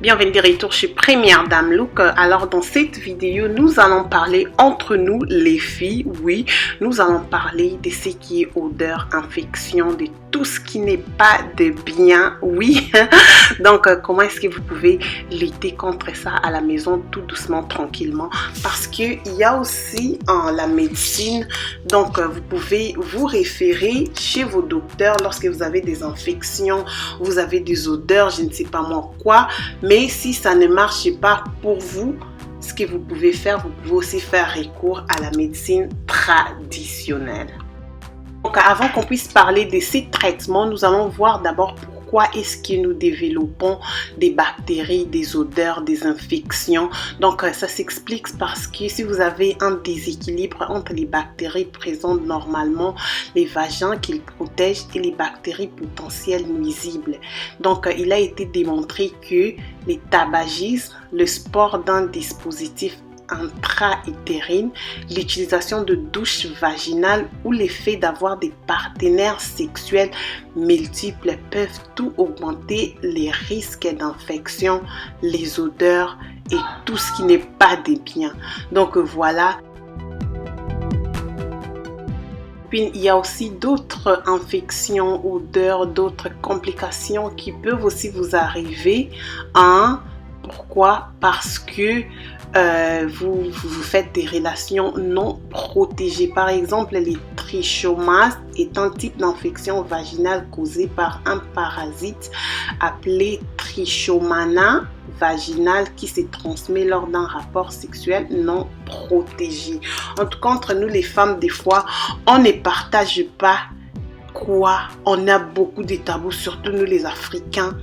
Bienvenue de retour chez Première Dame Look. Alors dans cette vidéo, nous allons parler entre nous les filles. Oui, nous allons parler de ce qui est odeur, infection, de tout ce qui n'est pas de bien. Oui, donc comment est-ce que vous pouvez lutter contre ça à la maison tout doucement, tranquillement. Parce qu'il y a aussi la médecine, donc vous pouvez vous référer chez vos docteurs lorsque vous avez des infections, vous avez des odeurs, je ne sais pas moi quoi. Mais si ça ne marche pas pour vous, ce que vous pouvez faire, vous pouvez aussi faire recours à la médecine traditionnelle. Donc avant qu'on puisse parler de ces traitements, nous allons voir d'abord pourquoi est-ce que nous développons des bactéries, des odeurs, des infections. Donc ça s'explique parce que si vous avez un déséquilibre entre les bactéries présentes normalement, les vagins qu'ils protègent et les bactéries potentielles nuisibles. Donc il a été démontré que les tabagismes, le sport d'un dispositif intra-utérine, l'utilisation de douches vaginales ou l'effet d'avoir des partenaires sexuels multiples peuvent tout augmenter les risques d'infection, les odeurs et tout ce qui n'est pas de bien. Donc voilà. Puis il y a aussi d'autres infections, odeurs, d'autres complications qui peuvent aussi vous arriver. Pourquoi? Parce que vous faites des relations non protégées. Par exemple, les trichomas est un type d'infection vaginale causée par un parasite appelé Trichomana vaginal qui se transmet lors d'un rapport sexuel non protégé. En tout cas, entre nous les femmes, des fois, on ne partage pas on a beaucoup de tabous, surtout nous les Africains.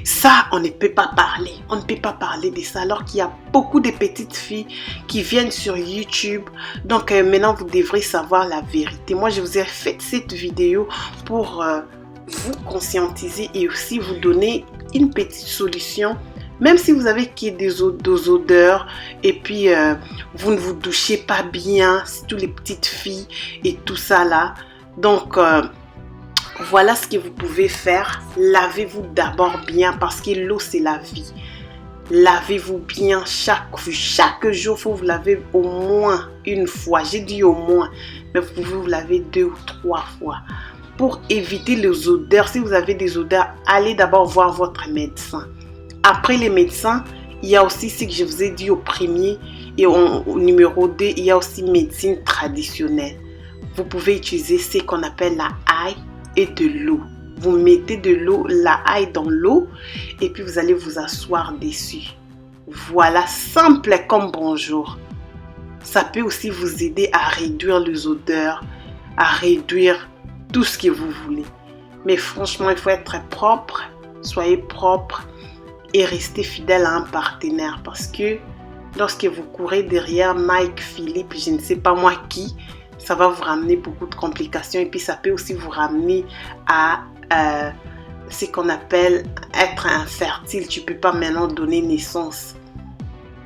Ça, on ne peut pas parler. On ne peut pas parler de ça alors qu'il y a beaucoup de petites filles qui viennent sur YouTube. Donc maintenant, vous devrez savoir la vérité. Moi, je vous ai fait cette vidéo pour vous conscientiser et aussi vous donner une petite solution. Même si vous avez des odeurs et puis vous ne vous douchez pas bien, surtout les petites filles et tout ça là. Donc, voilà ce que vous pouvez faire. Lavez-vous d'abord bien parce que l'eau, c'est la vie. Lavez-vous bien chaque jour. Il faut vous laver au moins une fois. J'ai dit au moins, mais vous pouvez vous laver 2 ou 3 fois. Pour éviter les odeurs, si vous avez des odeurs, allez d'abord voir votre médecin. Après les médecins, il y a aussi ce que je vous ai dit au premier et au numéro 2, il y a aussi médecine traditionnelle. Vous pouvez utiliser ce qu'on appelle la ail et de l'eau. Vous mettez de l'eau, la ail dans l'eau et puis vous allez vous asseoir dessus. Voilà, simple comme bonjour. Ça peut aussi vous aider à réduire les odeurs, à réduire tout ce que vous voulez. Mais franchement, il faut être propre, soyez propre et restez fidèle à un partenaire parce que lorsque vous courez derrière Mike, Philippe, je ne sais pas moi qui, ça va vous ramener beaucoup de complications et puis ça peut aussi vous ramener à ce qu'on appelle être infertile. Tu ne peux pas maintenant donner naissance.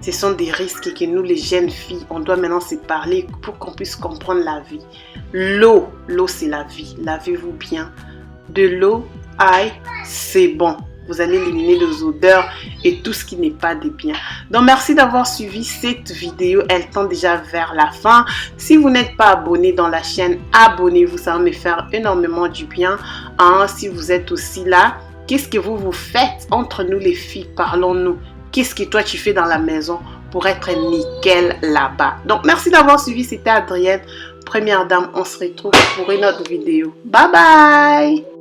Ce sont des risques que nous les jeunes filles, on doit maintenant se parler pour qu'on puisse comprendre la vie. L'eau c'est la vie. Lavez-vous bien. De l'eau, aïe, c'est bon. Vous allez éliminer les odeurs et tout ce qui n'est pas de bien. Donc, merci d'avoir suivi cette vidéo. Elle tend déjà vers la fin. Si vous n'êtes pas abonné dans la chaîne, abonnez-vous. Ça va me faire énormément du bien. Si vous êtes aussi là, qu'est-ce que vous faites entre nous les filles? Parlons-nous. Qu'est-ce que toi tu fais dans la maison pour être nickel là-bas? Donc, merci d'avoir suivi. C'était Adrienne, Première Dame. On se retrouve pour une autre vidéo. Bye bye!